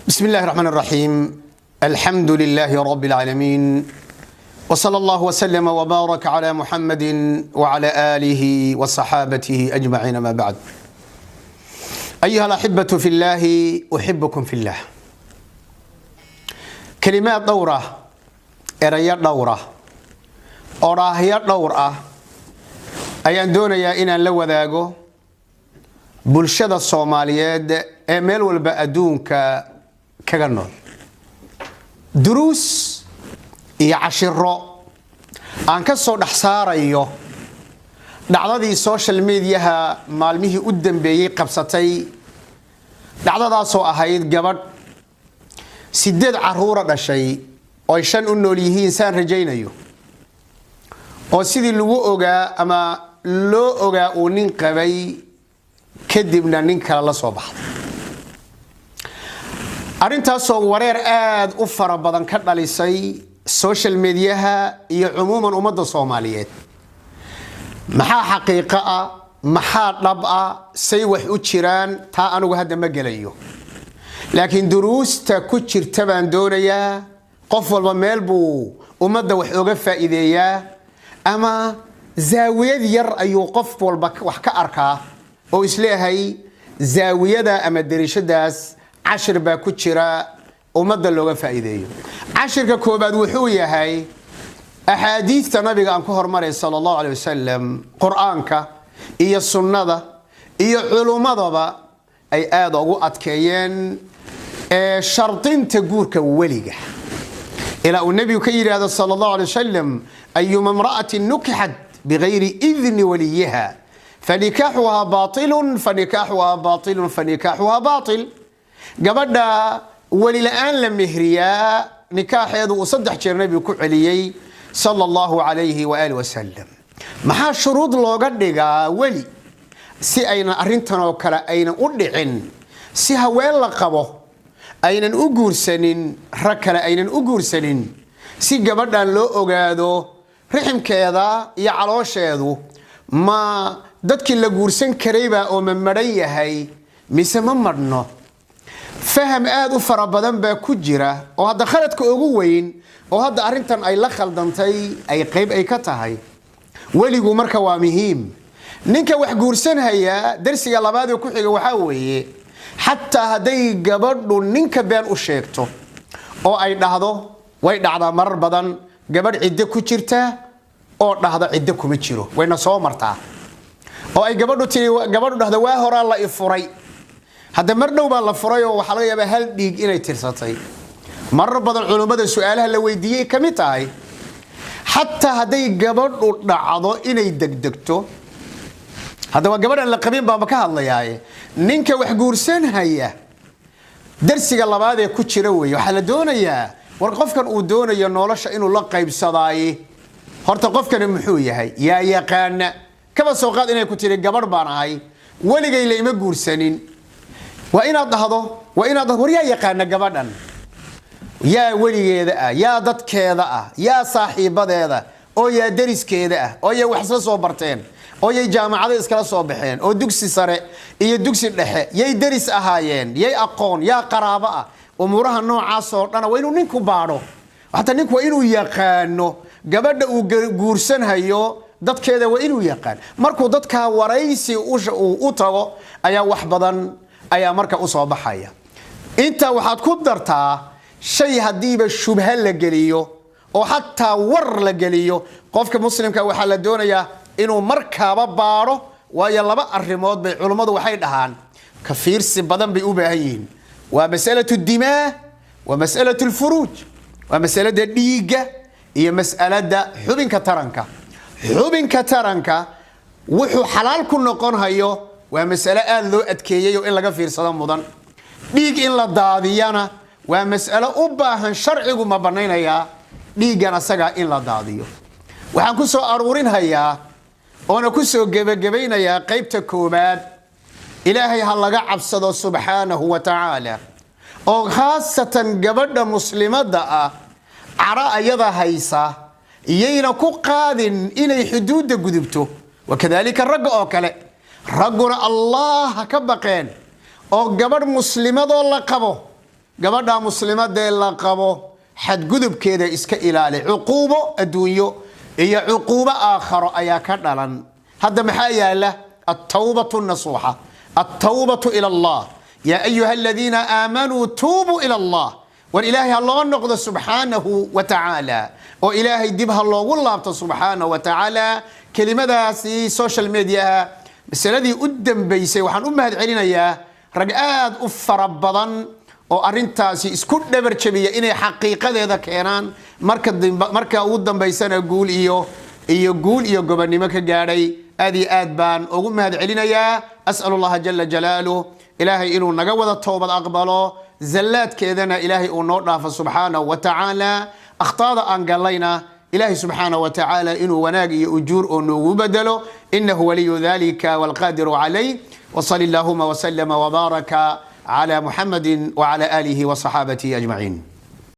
بسم الله الرحمن الرحيم. الحمد لله رب العالمين، وصلى الله وسلم وبارك على محمد وعلى آله وصحابته أجمعين، ما بعد. أيها الأحبة في الله، أحبكم في الله. كلمات دورة، إريات دورة، أراهيات دورة، أيان دونيا إن لو ذاقو بلشدة الصوماليات ميل والبا أدونك كغنول دروس iyo cashiro aan ka soo dhaxsaarayo dhacdadii social media maalmihii u dambeeyay qabsatay dhacdadaas oo ahayd gabadh 8 caruur dhashay oo 5 u nool yihiin saan rajaynayo oo sidii lagu ogaa ama loo ogaa uu nin qabay kadibna nin kale la soo baxay. arintaasoo wareer aad u fara badan ka dhalisay social media iyo umuuman ummadda Soomaaliyeed. maxaa xaqiiqo ah, maxaa dhab ah, say wax u jiraan taa anigu hadda ma galayo, laakiin duruusta ku jirta baan doonayaa. qof walba meel buu ummadda wax uga faa'iideeyaa ama zaawiyad yar ayuu qof walba wax ka arkaa oo isleeyahay zaawiyada ama darishadaas cashir baa ku jira ummadda looga faa'iideeyo. cashirka koobaad wuxuu yahay axaadiista nabiga aan ku hormaray sallallahu alayhi wasallam, quraanka iyo sunnada iyo culumadaba ay aad ugu adkeeyeen shartinta guurka waliga ila uu nabigu ka yiraahdo sallallahu alayhi wasallam ayyuma imra'atin nukihat bighayri idhni waliyaha fanikahuha batilun fanikahuha batilun fanikahuha batil. gabadha wali la'aan la mehriyaa nikaaxeedu uu 3 jeer nabigu ku celiyay sallallahu alayhi wa alihi wasallam. maxaa shuruud looga dhigaa wali si ayna arintan oo kale ayna u dhicin, si haween la qabo aynan u guursanin, rag kale aynan u guursanin, si gabadhan loo ogaado riximkeeda iyo caloosheedu ma dadkii la guursan karayba oo ma maran yahay mise ma marno. faham aad u fara badan baa ku jira oo hadda khaladka ugu weyn oo hadda arintan ay la khaldantay ay qayb ay ka tahay. waligu marka waa muhiim. ninka wax guursan haya darsiga labaad ee ku xiga waxa weeye hatta haday gabadhu ninka been u sheegto oo ay dhahdo, way dhacdaa marar badan gabadh cidda ku jirta oo dhahda cidda kuma jiro, wayna soo martaa oo ay gabadhu dhahdo waa hore la ifuray, hadda mar dhow baa la furay oo waxa laga yaabaa hal dhiig inay tirsatay. marar badan culimada su'aalaha la weydiiyay kamid tahay hatta haday gabadhu dhacdo inay degdegto. hadda waa gabadhan la qabin baa ka hadlayay ninka wax guursan haya darsiga labaad ee ku jira weey. waxa la doonayaa war qofkan uu doonayo nolosha inuu la qaybsadaay horta qofkan muxuu yahay, yaa yaqaan kaba soo qaad inay ku tiri gabadh baan ahay waligay la ima guursanin. waa inaad dhahdo war yaa yaqaan gabadhan, yaa waligeeda ah, yaa dadkeeda ah, yaa saaxiibadeeda oo yaa dariskeeda ah oo yaa wax soo barteen oo yay jaamacada iskala soo baxeen oo dugsi sare iyo dugsi dhexe yay daris ahaayeen, yay aqoon, yaa qaraabo ah. umuraha noocaas oo dhan waa inuu ninku baadho. hatta ninku waa inuu yaqaano gabadha uu guursan hayo dadkeeda, waa inuu yaqaan. markuu dadka waraysi u tago ayaa wax badan ayaa marka u soo baxaya. inta waxaad ku dartaa shay hadiiba shubha la geliyo oo hatta war la geliyo, qofka muslimka waxa la doonayaa inuu markaaba baaro. waayo laba arimood bay culimadu waxay dhahaan ka fiirsi badan bay u baahan yihiin. waa mas'alatu dimaa wa mas'alatu al-furuj, waa mas'alada dhiiga iyo mas'alada xubinka taranka. xubinka taranka wuxuu xalaal ku noqon hayo waa mas'alo aad loo adkeeyay oo in laga fiirsado mudan. dhiig in la daadiyana waa mas'alo u baahan sharcigu ma banaynaya dhiigan asaga in la daadiyo. waxaan ku soo aruurin hayaa oo ku soo gabagabaynayaa qaybta koobaad. ilaahay ha laga cabsado subhanahu wa ta'ala oo khaasatan gabadha muslimada ah cara ayada haysa iyayna ku qaadin inay xuduudda gudubto. wakadalika rag oo kale raguna allah ka baqeen oo gabadh muslimadoo la qabo gabadha muslimadee la qabo xadgudubkeeda iska ilaali cuquubo adduunyo iyo cuquubo aakharo ayaa ka dhalan hadda maxaa yaala at-tawbatu nasuha at-tawbatu ila Allah ya ayuha alladhina aamanu tuubu ila Allah war ilaahi ha loo noqdo subhanahu wa ta'ala oo ilaahay dib ha loogu laabto subhanahu wa ta'ala kelimadaasi social media masaladii u dambeysay waxaan u mahad celinayaa rag aad u fara badan oo arintaasi isku dhabar jabiya inay xaqiiqadeeda keenaan marka ugu dambeysana guul iyo gobonimo ka gaadhay aad iyo aad baan ugu mahad celinayaa as'alullaha jalla jalaaluhu ilaahay inuu naga wada toobad aqbalo zallaadkeedana ilaahay uu noo dhaafo subhanahu wa ta'ala akhtaada aan galayna إلهي سبحانه وتعالى إنه وناقي أجور أنه وبدله إنه ولي ذلك والقادر عليه وصلى اللهم وسلم وبارك على محمد وعلى آله وصحابته أجمعين.